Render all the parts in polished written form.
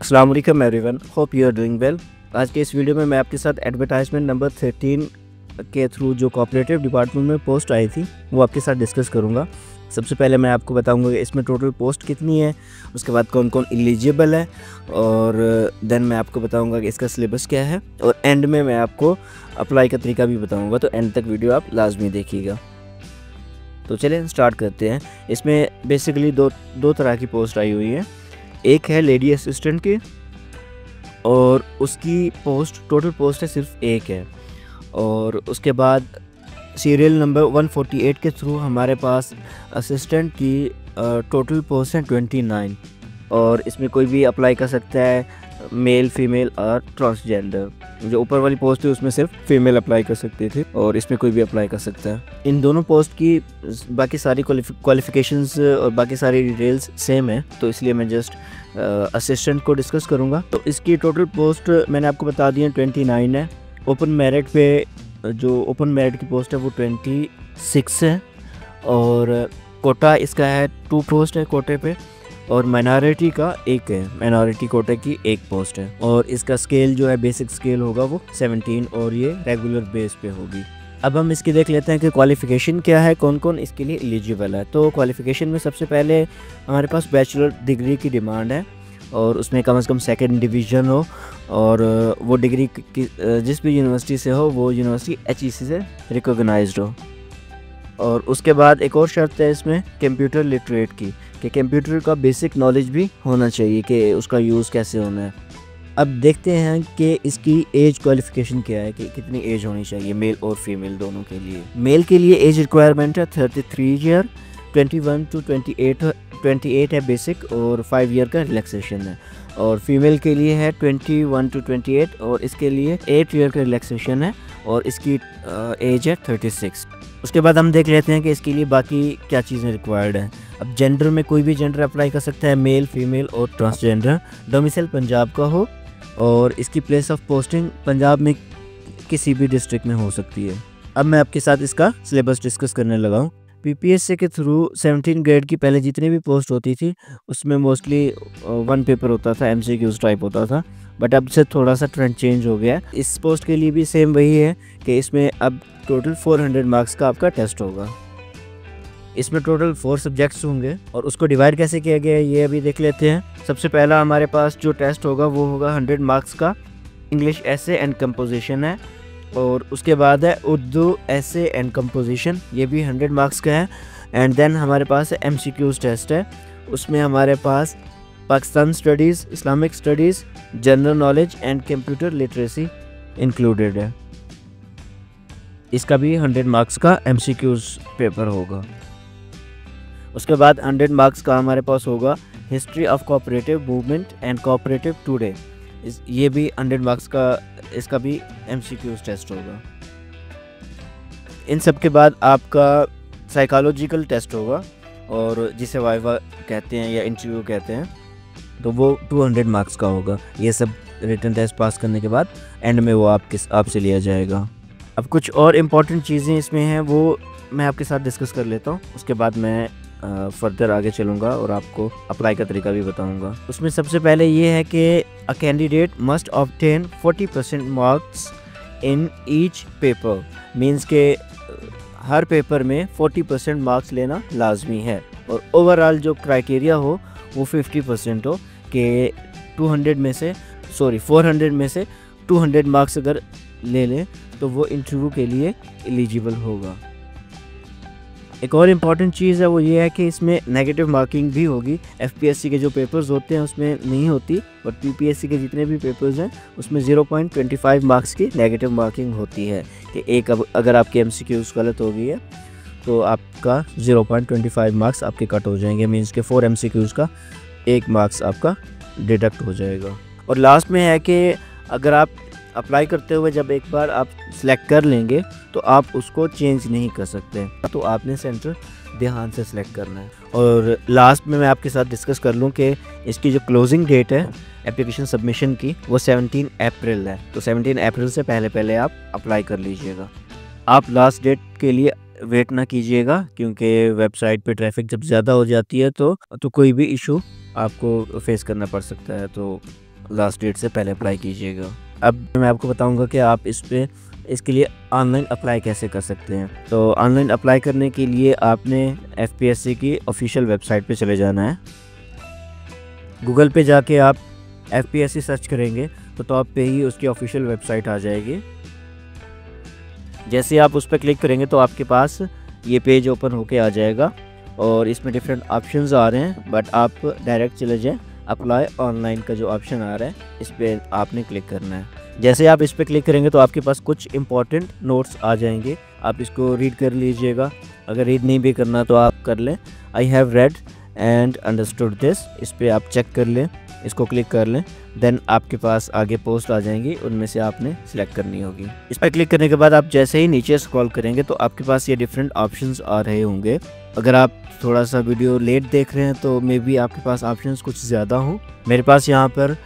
अस्सलाम वालेकुम everyone, hope you are doing well. आज के इस वीडियो में मैं आपके साथ एडवर्टाइजमेंट नंबर 13 के थ्रू जो कोऑपरेटिव डिपार्टमेंट में पोस्ट आई थी वो आपके साथ डिस्कस करूंगा। सबसे पहले मैं आपको बताऊंगा कि इसमें टोटल पोस्ट कितनी है, उसके बाद कौन कौन एलिजिबल है, और देन मैं आपको बताऊंगा कि इसका सिलेबस क्या है, और एंड में मैं आपको अप्लाई का तरीका भी बताऊँगा। तो एंड तक वीडियो आप लाजमी देखिएगा। तो चलें स्टार्ट करते हैं। इसमें बेसिकली दो तरह की पोस्ट आई हुई है। एक है लेडी असिस्टेंट की, और उसकी टोटल पोस्ट है सिर्फ एक है। और उसके बाद सीरियल नंबर 148 के थ्रू हमारे पास असिस्टेंट की टोटल पोस्ट है 29, और इसमें कोई भी अप्लाई कर सकता है, मेल, फीमेल और ट्रांसजेंडर। जो ऊपर वाली पोस्ट है उसमें सिर्फ फीमेल अप्लाई कर सकती थी, और इसमें कोई भी अप्लाई कर सकता है। इन दोनों पोस्ट की बाकी सारी क्वालिफिकेशंस और बाकी सारी डिटेल्स सेम है, तो इसलिए मैं जस्ट असिस्टेंट को डिस्कस करूंगा। तो इसकी टोटल पोस्ट मैंने आपको बता दी है 29 है। ओपन मेरिट पे जो ओपन मेरिट की पोस्ट है वो 26 है, और कोटा इसका है 2 पोस्ट है कोटे पे, और माइनॉरिटी का एक है, माइनॉरिटी कोटे की एक पोस्ट है। और इसका स्केल जो है बेसिक स्केल होगा वो 17, और ये रेगुलर बेस पे होगी। अब हम इसकी देख लेते हैं कि क्वालिफ़िकेशन क्या है, कौन कौन इसके लिए एलिजिबल है। तो क्वालिफ़िकेशन में सबसे पहले हमारे पास बैचलर डिग्री की डिमांड है, और उसमें कम से कम 2nd डिवीज़न हो, और वो डिग्री जिस भी यूनिवर्सिटी से हो वो यूनिवर्सिटी HEC से रिकॉग्नाइज्ड हो। और उसके बाद एक और शर्त है इसमें कंप्यूटर लिटरेट की, कि कंप्यूटर का बेसिक नॉलेज भी होना चाहिए कि उसका यूज़ कैसे होना है। अब देखते हैं कि इसकी एज क्वालिफ़िकेशन क्या है, कि कितनी एज होनी चाहिए मेल और फीमेल दोनों के लिए। मेल के लिए एज रिक्वायरमेंट है 33 ईयर, 21 to 28 है बेसिक, और 5 ईयर का रिलैक्सेशन है। और फीमेल के लिए है 21 to 28, और इसके लिए 8 ईयर का रिलैक्सेशन है, और इसकी एज है 36। उसके बाद हम देख लेते हैं कि इसके लिए बाकी क्या चीज़ें रिक्वायर्ड हैं। अब जेंडर में कोई भी जेंडर अप्लाई कर सकता है, मेल, फीमेल और ट्रांसजेंडर। डोमिसाइल पंजाब का हो, और इसकी प्लेस ऑफ पोस्टिंग पंजाब में किसी भी डिस्ट्रिक्ट में हो सकती है। अब मैं आपके साथ इसका सिलेबस डिस्कस करने लगा हूँ। PPSC के थ्रू 17 ग्रेड की पहले जितनी भी पोस्ट होती थी उसमें मोस्टली 1 पेपर होता था, MCQs टाइप होता था, बट अब से थोड़ा सा ट्रेंड चेंज हो गया। इस पोस्ट के लिए भी सेम वही है कि इसमें अब टोटल 400 मार्क्स का आपका टेस्ट होगा। इसमें टोटल 4 सब्जेक्ट्स होंगे, और उसको डिवाइड कैसे किया गया है ये अभी देख लेते हैं। सबसे पहला हमारे पास जो टेस्ट होगा वो होगा 100 मार्क्स का, इंग्लिश एसे एंड कंपोजिशन है। और उसके बाद है उर्दू एसे एंड कंपोजिशन, ये भी 100 मार्क्स का है। एंड देन हमारे पास MCQs टेस्ट है, उसमें हमारे पास Pakistan studies, Islamic studies, general knowledge and computer literacy included है। इसका भी 100 मार्क्स का MCQs पेपर होगा। उसके बाद 100 मार्क्स का हमारे पास होगा history of cooperative movement and cooperative today, ये भी 100 मार्क्स का, इसका भी MCQs टेस्ट होगा। इन सब के बाद आपका साइकोलॉजिकल टेस्ट होगा, और जिसे वाइवा कहते हैं या इंटरव्यू कहते हैं, तो वो 200 मार्क्स का होगा। ये सब रिटन टेस्ट पास करने के बाद एंड में वो आपसे लिया जाएगा। अब कुछ और इम्पॉर्टेंट चीज़ें इसमें हैं वो मैं आपके साथ डिस्कस कर लेता हूँ, उसके बाद मैं फर्दर आगे चलूँगा और आपको अप्लाई का तरीका भी बताऊँगा। उसमें सबसे पहले ये है कि a candidate must obtain 40% marks in each paper, means के हर पेपर में 40% मार्क्स लेना लाजमी है, और ओवरऑल जो क्राइटेरिया हो वो 50% हो, कि 400 में से 200 मार्क्स अगर ले लें तो वो इंटरव्यू के लिए एलिजिबल होगा। एक और इम्पॉर्टेंट चीज़ है वो ये है कि इसमें नेगेटिव मार्किंग भी होगी। FPSC के जो पेपर्स होते हैं उसमें नहीं होती, बट PPSC के जितने भी पेपर्स हैं उसमें 0.25 मार्क्स की नेगेटिव मार्किंग होती है, कि एक अगर आपकी MCQs गलत हो गई है तो आपका 0.25 मार्क्स आपके कट हो जाएंगे, मीन्स के 4 MCQs का 1 मार्क्स आपका डिडक्ट हो जाएगा। और लास्ट में है कि अगर आप अप्लाई करते हुए जब एक बार आप सिलेक्ट कर लेंगे तो आप उसको चेंज नहीं कर सकते, तो आपने सेंटर ध्यान से सिलेक्ट करना है। और लास्ट में मैं आपके साथ डिस्कस कर लूँ कि इसकी जो क्लोजिंग डेट है एप्लीकेशन सबमिशन की वो 17 अप्रैल है, तो 17 अप्रैल से पहले आप अप्लाई कर लीजिएगा। आप लास्ट डेट के लिए वेट ना कीजिएगा, क्योंकि वेबसाइट पे ट्रैफिक जब ज़्यादा हो जाती है तो कोई भी इशू आपको फेस करना पड़ सकता है। तो लास्ट डेट से पहले अप्लाई कीजिएगा। अब मैं आपको बताऊंगा कि आप इसके लिए ऑनलाइन अप्लाई कैसे कर सकते हैं। तो ऑनलाइन अप्लाई करने के लिए आपने एफपीएससी की ऑफिशियल वेबसाइट पे चले जाना है। गूगल पे जाके आप एफपीएससी सर्च करेंगे तो टॉप पे ही उसकी ऑफिशियल वेबसाइट आ जाएगी। जैसे आप उस पर क्लिक करेंगे तो आपके पास ये पेज ओपन होके आ जाएगा और इसमें डिफरेंट ऑप्शंस आ रहे हैं, बट आप डायरेक्ट चले जाएं अप्लाई ऑनलाइन का जो ऑप्शन आ रहा है इस पर आपने क्लिक करना है। जैसे आप इस पर क्लिक करेंगे तो आपके पास कुछ इंपॉर्टेंट नोट्स आ जाएंगे, आप इसको रीड कर लीजिएगा। अगर रीड नहीं भी करना तो आप कर लें। I have read and understood this, इस पर आप चेक कर लें, इसको क्लिक कर लें। देन आपके पास आगे पोस्ट आ जाएंगी, उनमें से आपने सिलेक्ट करनी होगी। इस पर क्लिक करने के बाद आप जैसे ही नीचे स्क्रॉल करेंगे तो आपके पास ये डिफरेंट ऑप्शंस आ रहे होंगे। अगर आप थोड़ा सा वीडियो लेट देख रहे हैं तो मे बी आपके पास ऑप्शंस कुछ ज़्यादा हों। मेरे पास यहाँ पर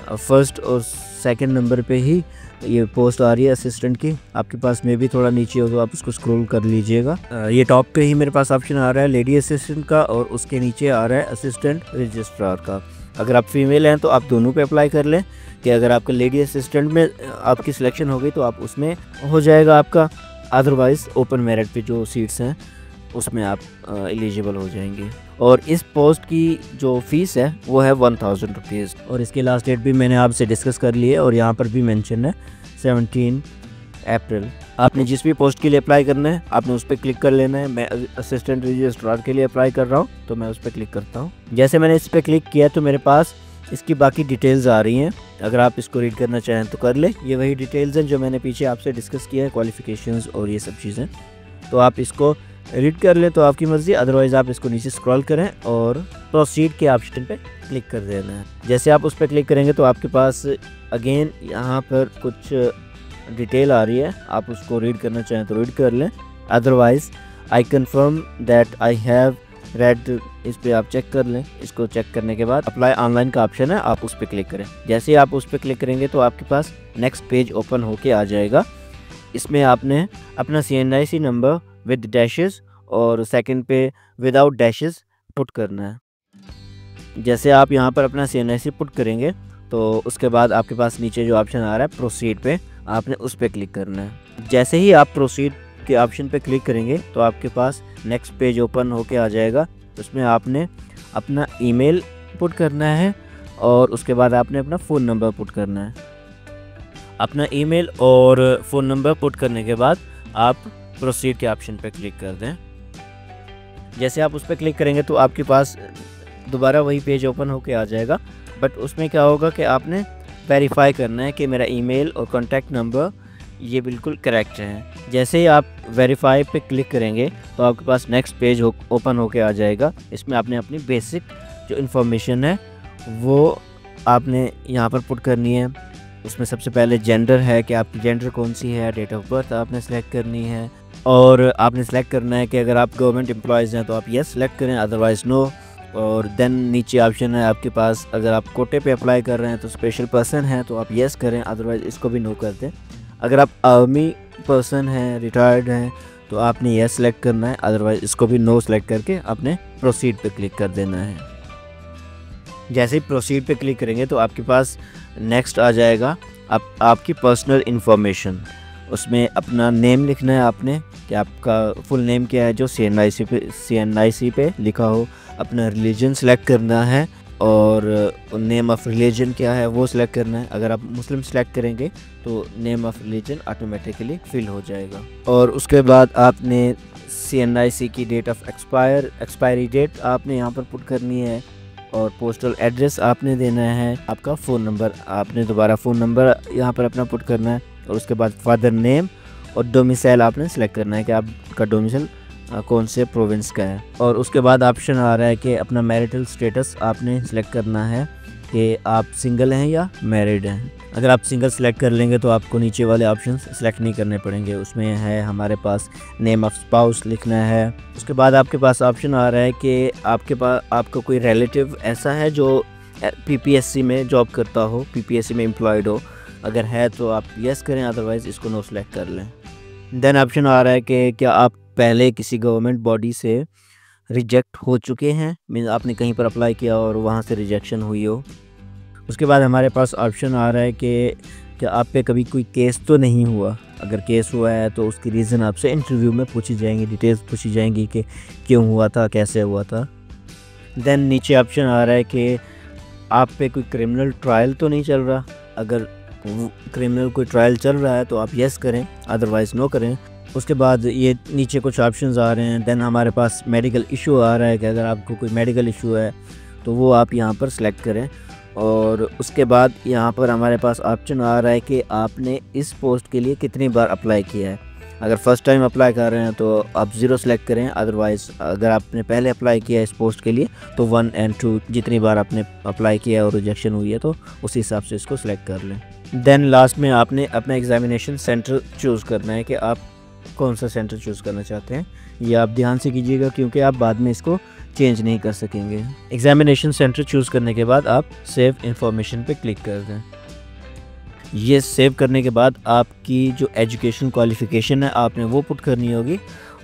फर्स्ट और सेकंड नंबर पे ही ये पोस्ट आ रही है असिस्टेंट की। आपके पास में भी थोड़ा नीचे हो तो आप उसको स्क्रॉल कर लीजिएगा। ये टॉप पे ही मेरे पास ऑप्शन आ रहा है लेडी असिस्टेंट का और उसके नीचे आ रहा है असिस्टेंट रजिस्ट्रार का। अगर आप फीमेल हैं तो आप दोनों पे अप्लाई कर लें कि अगर आपका लेडी असिस्टेंट में आपकी सिलेक्शन हो गई तो आप उसमें हो जाएगा आपका, अदरवाइज़ ओपन मेरिट पे जो सीट्स हैं उसमें आप एलिजिबल हो जाएंगे। और इस पोस्ट की जो फ़ीस है वो है 1000 रुपीज़ और इसकी लास्ट डेट भी मैंने आपसे डिस्कस कर ली है और यहाँ पर भी मेंशन है 17 अप्रैल। आपने जिस भी पोस्ट के लिए अप्लाई करना है आपने उस पर क्लिक कर लेना है। मैं असिस्टेंट रजिस्ट्रार के लिए अप्लाई कर रहा हूँ तो मैं उस पर क्लिक करता हूँ। जैसे मैंने इस पर क्लिक किया तो मेरे पास इसकी बाकी डिटेल्स आ रही हैं। अगर आप इसको रीड करना चाहें तो कर ले। ये वही डिटेल्स हैं जो मैंने पीछे आपसे डिस्कस किया है, क्वालिफ़िकेशंस और ये सब चीज़ें। तो आप इसको रीड कर लें तो आपकी मर्ज़ी, अदरवाइज़ आप इसको नीचे स्क्रॉल करें और प्रोसीड के ऑप्शन पे क्लिक कर देना है। जैसे आप उस पर क्लिक करेंगे तो आपके पास अगेन यहाँ पर कुछ डिटेल आ रही है, आप उसको रीड करना चाहें तो रीड कर लें, otherwise I confirm that I have read, इस पर आप चेक कर लें। इसको चेक करने के बाद अप्लाई ऑनलाइन का ऑप्शन है, आप उस पर क्लिक करें। जैसे ही आप उस पर क्लिक करेंगे तो आपके पास नेक्स्ट पेज ओपन होके आ जाएगा। इसमें आपने अपना CNIC नंबर विद डैशेस और सेकंड पे विदाउट डैशेस पुट करना है। जैसे आप यहाँ पर अपना CNIC पुट करेंगे तो उसके बाद आपके पास नीचे जो ऑप्शन आ रहा है प्रोसीड पे, आपने उस पर क्लिक करना है। जैसे ही आप प्रोसीड के ऑप्शन पे क्लिक करेंगे तो आपके पास नेक्स्ट पेज ओपन होके आ जाएगा। उसमें आपने अपना ईमेल पुट करना है और उसके बाद आपने अपना फ़ोन नंबर पुट करना है। अपना ईमेल और फ़ोन नंबर पुट करने के बाद आप प्रोसीड के ऑप्शन पे क्लिक कर दें। जैसे आप उस पर क्लिक करेंगे तो आपके पास दोबारा वही पेज ओपन होके आ जाएगा, बट उसमें क्या होगा कि आपने वेरीफाई करना है कि मेरा ईमेल और कॉन्टैक्ट नंबर ये बिल्कुल करेक्ट है। जैसे ही आप वेरीफाई पे क्लिक करेंगे तो आपके पास नेक्स्ट पेज ओपन होके आ जाएगा। इसमें आपने अपनी बेसिक जो इन्फॉर्मेशन है वो आपने यहाँ पर पुट करनी है। उसमें सबसे पहले जेंडर है कि आपकी जेंडर कौन सी है, डेट ऑफ बर्थ आपने सेलेक्ट करनी है और आपने सेलेक्ट करना है कि अगर आप गवर्नमेंट एम्प्लॉयज़ हैं तो आप येस सेलेक्ट करें, अदरवाइज़ नो। और देन नीचे ऑप्शन है आपके पास, अगर आप कोटे पे अप्लाई कर रहे हैं तो स्पेशल पर्सन है तो आप येस करें, अदरवाइज़ इसको भी नो कर दें। अगर आप आर्मी पर्सन हैं, रिटायर्ड हैं तो आपने येस सेलेक्ट करना है, अदरवाइज़ इसको भी नो सेलेक्ट करके आपने प्रोसीड पे क्लिक कर देना है। जैसे ही प्रोसीड पे क्लिक करेंगे तो आपके पास नेक्स्ट आ जाएगा आपकी पर्सनल इन्फॉर्मेशन। उसमें अपना नेम लिखना है आपने कि आपका फुल नेम क्या है जो CNIC पे लिखा हो। अपना रिलीजन सेलेक्ट करना है और नेम ऑफ़ रिलीजन क्या है वो सिलेक्ट करना है। अगर आप मुस्लिम सेलेक्ट करेंगे तो name of religion automatically fill हो जाएगा। और उसके बाद आपने CNIC की डेट ऑफ एक्सपायरी डेट आपने यहाँ पर पुट करनी है और पोस्टल एड्रेस आपने देना है। आपका फ़ोन नंबर आपने दोबारा फ़ोन नंबर यहाँ पर अपना पुट करना है और उसके बाद फादर नेम और डोमिसाइल आपने सेलेक्ट करना है कि आपका डोमिसाइल कौन से प्रोविंस का है। और उसके बाद ऑप्शन आ रहा है कि अपना मैरिटल स्टेटस आपने सेलेक्ट करना है कि आप सिंगल हैं या मैरिड हैं। अगर आप सिंगल सेलेक्ट कर लेंगे तो आपको नीचे वाले ऑप्शन सेलेक्ट नहीं करने पड़ेंगे। उसमें है हमारे पास नेम ऑफ़ स्पाउस लिखना है। उसके बाद आपके पास ऑप्शन आ रहा है कि आपका कोई रिलेटिव ऐसा है जो PPSC में जॉब करता हो, PPSC में एम्प्लॉयड हो। अगर है तो आप येस करें, अदरवाइज़ इसको नो सेलेक्ट कर लें। देन ऑप्शन आ रहा है कि क्या आप पहले किसी गवर्नमेंट बॉडी से रिजेक्ट हो चुके हैं, मीन्स आपने कहीं पर अप्लाई किया और वहाँ से रिजेक्शन हुई हो। उसके बाद हमारे पास ऑप्शन आ रहा है कि आप पे कभी कोई केस तो नहीं हुआ। अगर केस हुआ है तो उसकी रीज़न आपसे इंटरव्यू में पूछी जाएंगी, डिटेल्स पूछी जाएंगी कि क्यों हुआ था, कैसे हुआ था। देन नीचे ऑप्शन आ रहा है कि आप पे कोई क्रिमिनल ट्रायल तो नहीं चल रहा। अगर क्रिमिनल कोई ट्रायल चल रहा है तो आप येस करें, अदरवाइज़ नो करें। उसके बाद ये नीचे कुछ ऑप्शंस आ रहे हैं। देन हमारे पास मेडिकल इशू आ रहा है कि अगर आपको कोई मेडिकल इशू है तो वो आप यहाँ पर सेलेक्ट करें। और उसके बाद यहाँ पर हमारे पास ऑप्शन आ रहा है कि आपने इस पोस्ट के लिए कितनी बार अप्लाई किया है। अगर फ़र्स्ट टाइम अप्लाई कर रहे हैं तो आप 0 सेलेक्ट करें, अदरवाइज़ अगर आपने पहले अप्लाई किया है इस पोस्ट के लिए तो 1 और 2 जितनी बार आपने अप्लाई किया और रिजेक्शन हुई है तो उसी हिसाब से इसको सिलेक्ट कर लें। देन लास्ट में आपने अपना एग्ज़ामिनेशन सेंटर चूज़ करना है कि आप कौन सा सेंटर चूज़ करना चाहते हैं। ये आप ध्यान से कीजिएगा क्योंकि आप बाद में इसको चेंज नहीं कर सकेंगे। एग्ज़ामिनेशन सेंटर चूज़ करने के बाद आप सेव इन्फॉर्मेशन पे क्लिक कर दें। ये सेव करने के बाद आपकी जो एजुकेशन क्वालिफ़िकेशन है आपने वो पुट करनी होगी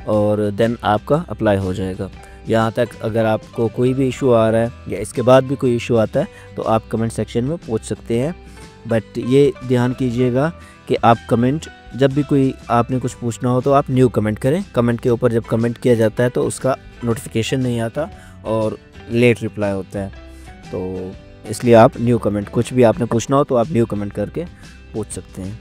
और देन आपका अप्लाई हो जाएगा। यहाँ तक अगर आपको कोई भी इशू आ रहा है या इसके बाद भी कोई इशू आता है तो आप कमेंट सेक्शन में पूछ सकते हैं। बट ये ध्यान कीजिएगा कि आप कमेंट जब भी कोई आपने कुछ पूछना हो तो आप न्यू कमेंट करें। कमेंट के ऊपर जब कमेंट किया जाता है तो उसका नोटिफिकेशन नहीं आता और लेट रिप्लाई होता है, तो इसलिए आप न्यू कमेंट, कुछ भी आपने पूछना हो तो आप न्यू कमेंट करके पूछ सकते हैं।